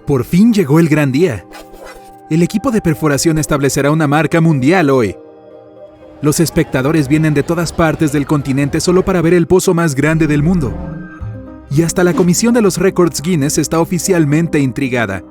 Por fin llegó el gran día. El equipo de perforación establecerá una marca mundial hoy. Los espectadores vienen de todas partes del continente solo para ver el pozo más grande del mundo. Y hasta la Comisión de los Récords Guinness está oficialmente intrigada.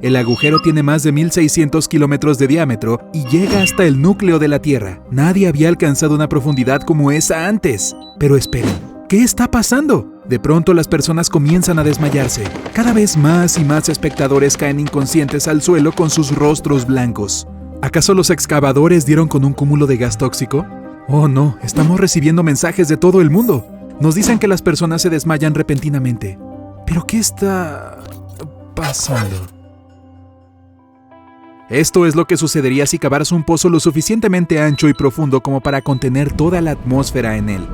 El agujero tiene más de 1.600 kilómetros de diámetro y llega hasta el núcleo de la Tierra. Nadie había alcanzado una profundidad como esa antes. Pero esperen, ¿qué está pasando? De pronto las personas comienzan a desmayarse. Cada vez más y más espectadores caen inconscientes al suelo con sus rostros blancos. ¿Acaso los excavadores dieron con un cúmulo de gas tóxico? Oh no, estamos recibiendo mensajes de todo el mundo. Nos dicen que las personas se desmayan repentinamente. ¿Pero qué está pasando? Esto es lo que sucedería si cavaras un pozo lo suficientemente ancho y profundo como para contener toda la atmósfera en él.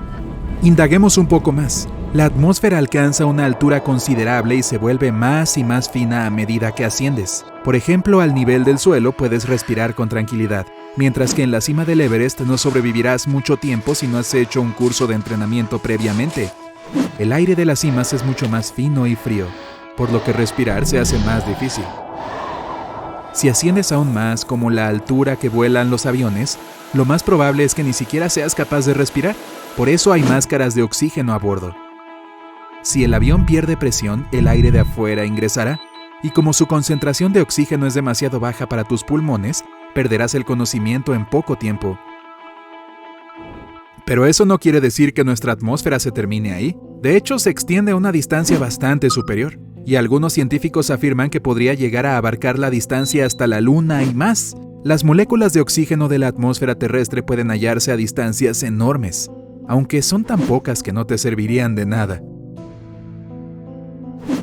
Indaguemos un poco más. La atmósfera alcanza una altura considerable y se vuelve más y más fina a medida que asciendes. Por ejemplo, al nivel del suelo puedes respirar con tranquilidad, mientras que en la cima del Everest no sobrevivirás mucho tiempo si no has hecho un curso de entrenamiento previamente. El aire de las cimas es mucho más fino y frío, por lo que respirar se hace más difícil. Si asciendes aún más, como la altura que vuelan los aviones, lo más probable es que ni siquiera seas capaz de respirar. Por eso hay máscaras de oxígeno a bordo. Si el avión pierde presión, el aire de afuera ingresará, y como su concentración de oxígeno es demasiado baja para tus pulmones, perderás el conocimiento en poco tiempo. Pero eso no quiere decir que nuestra atmósfera se termine ahí. De hecho, se extiende a una distancia bastante superior. Y algunos científicos afirman que podría llegar a abarcar la distancia hasta la Luna y más. Las moléculas de oxígeno de la atmósfera terrestre pueden hallarse a distancias enormes, aunque son tan pocas que no te servirían de nada.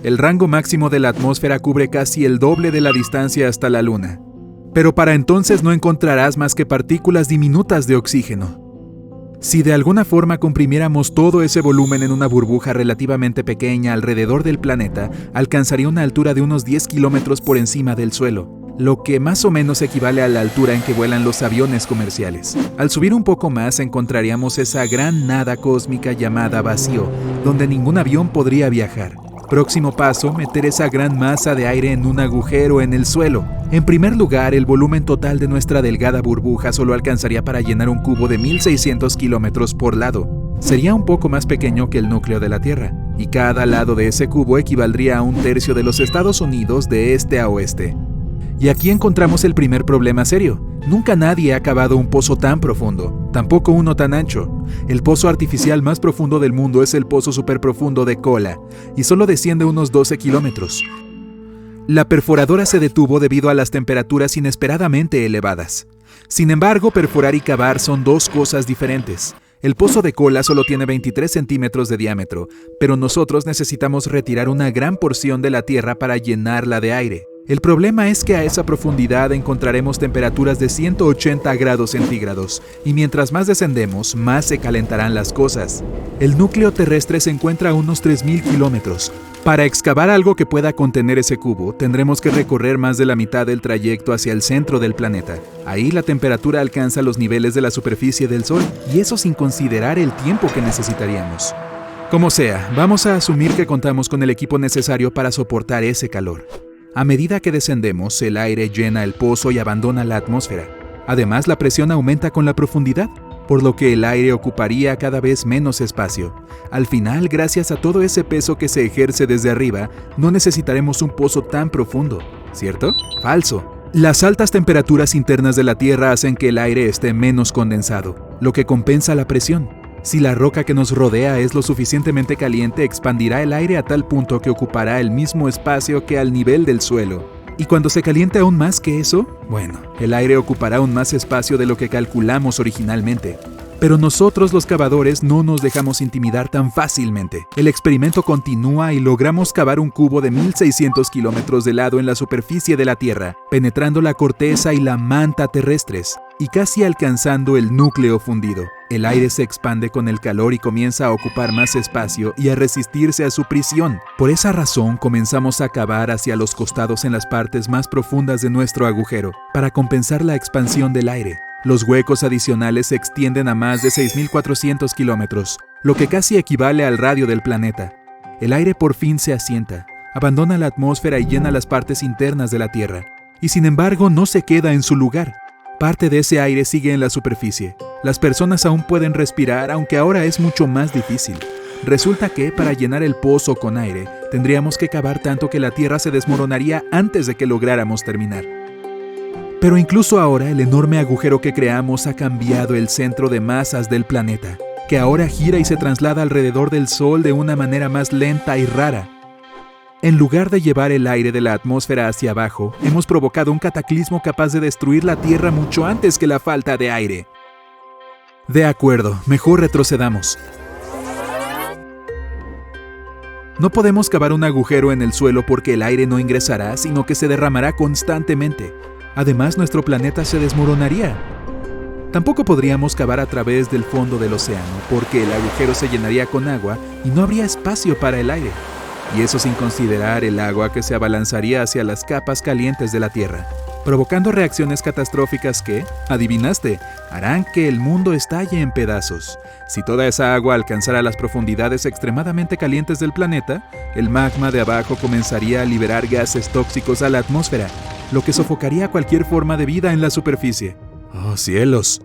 El rango máximo de la atmósfera cubre casi el doble de la distancia hasta la Luna. Pero para entonces no encontrarás más que partículas diminutas de oxígeno. Si de alguna forma comprimiéramos todo ese volumen en una burbuja relativamente pequeña alrededor del planeta, alcanzaría una altura de unos 10 kilómetros por encima del suelo, lo que más o menos equivale a la altura en que vuelan los aviones comerciales. Al subir un poco más encontraríamos esa gran nada cósmica llamada vacío, donde ningún avión podría viajar. Próximo paso, meter esa gran masa de aire en un agujero en el suelo. En primer lugar, el volumen total de nuestra delgada burbuja solo alcanzaría para llenar un cubo de 1.600 kilómetros por lado. Sería un poco más pequeño que el núcleo de la Tierra, y cada lado de ese cubo equivaldría a 1/3 de los Estados Unidos de este a oeste. Y aquí encontramos el primer problema serio. Nunca nadie ha cavado un pozo tan profundo, tampoco uno tan ancho. El pozo artificial más profundo del mundo es el pozo superprofundo de Kola, y solo desciende unos 12 kilómetros. La perforadora se detuvo debido a las temperaturas inesperadamente elevadas. Sin embargo, perforar y cavar son dos cosas diferentes. El pozo de Kola solo tiene 23 centímetros de diámetro, pero nosotros necesitamos retirar una gran porción de la tierra para llenarla de aire. El problema es que a esa profundidad encontraremos temperaturas de 180 grados centígrados, y mientras más descendemos, más se calentarán las cosas. El núcleo terrestre se encuentra a unos 3.000 kilómetros. Para excavar algo que pueda contener ese cubo, tendremos que recorrer más de la mitad del trayecto hacia el centro del planeta. Ahí la temperatura alcanza los niveles de la superficie del Sol, y eso sin considerar el tiempo que necesitaríamos. Como sea, vamos a asumir que contamos con el equipo necesario para soportar ese calor. A medida que descendemos, el aire llena el pozo y abandona la atmósfera. Además, la presión aumenta con la profundidad, por lo que el aire ocuparía cada vez menos espacio. Al final, gracias a todo ese peso que se ejerce desde arriba, no necesitaremos un pozo tan profundo, ¿cierto? Falso. Las altas temperaturas internas de la Tierra hacen que el aire esté menos condensado, lo que compensa la presión. Si la roca que nos rodea es lo suficientemente caliente, expandirá el aire a tal punto que ocupará el mismo espacio que al nivel del suelo. Y cuando se caliente aún más que eso, bueno, el aire ocupará aún más espacio de lo que calculamos originalmente. Pero nosotros los cavadores no nos dejamos intimidar tan fácilmente. El experimento continúa y logramos cavar un cubo de 1.600 kilómetros de lado en la superficie de la Tierra, penetrando la corteza y la manta terrestres, y casi alcanzando el núcleo fundido. El aire se expande con el calor y comienza a ocupar más espacio y a resistirse a su prisión. Por esa razón, comenzamos a cavar hacia los costados en las partes más profundas de nuestro agujero, para compensar la expansión del aire. Los huecos adicionales se extienden a más de 6.400 kilómetros, lo que casi equivale al radio del planeta. El aire por fin se asienta. abandona la atmósfera y llena las partes internas de la Tierra. Y sin embargo, no se queda en su lugar. Parte de ese aire sigue en la superficie. Las personas aún pueden respirar, aunque ahora es mucho más difícil. Resulta que, para llenar el pozo con aire, tendríamos que cavar tanto que la Tierra se desmoronaría antes de que lográramos terminar. Pero incluso ahora, el enorme agujero que creamos ha cambiado el centro de masas del planeta, que ahora gira y se traslada alrededor del Sol de una manera más lenta y rara. En lugar de llevar el aire de la atmósfera hacia abajo, hemos provocado un cataclismo capaz de destruir la Tierra mucho antes que la falta de aire. De acuerdo, mejor retrocedamos. No podemos cavar un agujero en el suelo porque el aire no ingresará, sino que se derramará constantemente. Además, nuestro planeta se desmoronaría. Tampoco podríamos cavar a través del fondo del océano, porque el agujero se llenaría con agua y no habría espacio para el aire. Y eso sin considerar el agua que se abalanzaría hacia las capas calientes de la Tierra, provocando reacciones catastróficas que, adivinaste, harán que el mundo estalle en pedazos. Si toda esa agua alcanzara las profundidades extremadamente calientes del planeta, el magma de abajo comenzaría a liberar gases tóxicos a la atmósfera, lo que sofocaría cualquier forma de vida en la superficie. ¡Oh, cielos!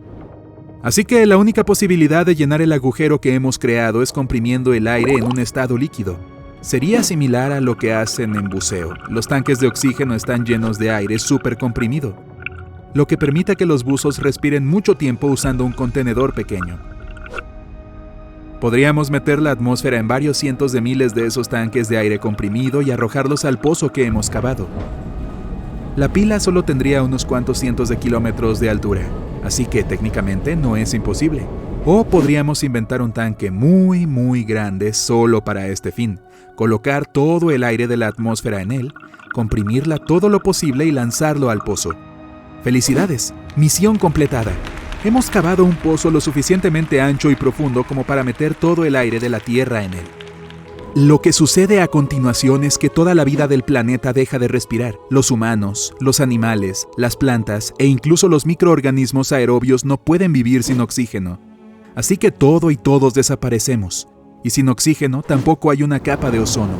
Así que la única posibilidad de llenar el agujero que hemos creado es comprimiendo el aire en un estado líquido. Sería similar a lo que hacen en buceo. Los tanques de oxígeno están llenos de aire supercomprimido, lo que permite que los buzos respiren mucho tiempo usando un contenedor pequeño. Podríamos meter la atmósfera en varios cientos de miles de esos tanques de aire comprimido y arrojarlos al pozo que hemos cavado. La pila solo tendría unos cuantos cientos de kilómetros de altura, así que técnicamente no es imposible. O podríamos inventar un tanque muy, muy grande solo para este fin, colocar todo el aire de la atmósfera en él, comprimirla todo lo posible y lanzarlo al pozo. ¡Felicidades! ¡Misión completada! Hemos cavado un pozo lo suficientemente ancho y profundo como para meter todo el aire de la Tierra en él. Lo que sucede a continuación es que toda la vida del planeta deja de respirar. Los humanos, los animales, las plantas e incluso los microorganismos aerobios no pueden vivir sin oxígeno. Así que todo y todos desaparecemos. Y sin oxígeno tampoco hay una capa de ozono.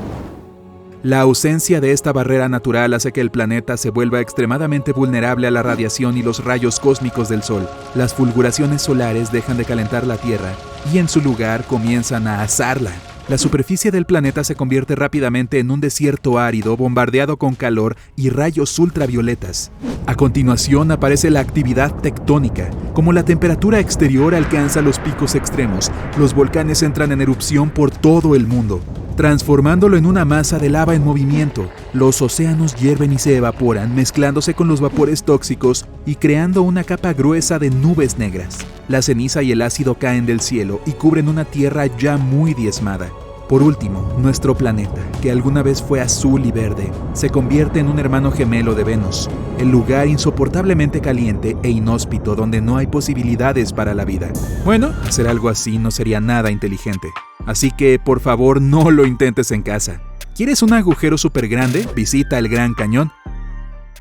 La ausencia de esta barrera natural hace que el planeta se vuelva extremadamente vulnerable a la radiación y los rayos cósmicos del Sol. Las fulguraciones solares dejan de calentar la Tierra y en su lugar comienzan a asarla. La superficie del planeta se convierte rápidamente en un desierto árido bombardeado con calor y rayos ultravioletas. A continuación aparece la actividad tectónica. Como la temperatura exterior alcanza los picos extremos, los volcanes entran en erupción por todo el mundo, transformándolo en una masa de lava en movimiento. Los océanos hierven y se evaporan, mezclándose con los vapores tóxicos y creando una capa gruesa de nubes negras. La ceniza y el ácido caen del cielo y cubren una tierra ya muy diezmada. Por último, nuestro planeta, que alguna vez fue azul y verde, se convierte en un hermano gemelo de Venus, el lugar insoportablemente caliente e inhóspito donde no hay posibilidades para la vida. Bueno, hacer algo así no sería nada inteligente. Así que, por favor, no lo intentes en casa. ¿Quieres un agujero súper grande? Visita el Gran Cañón.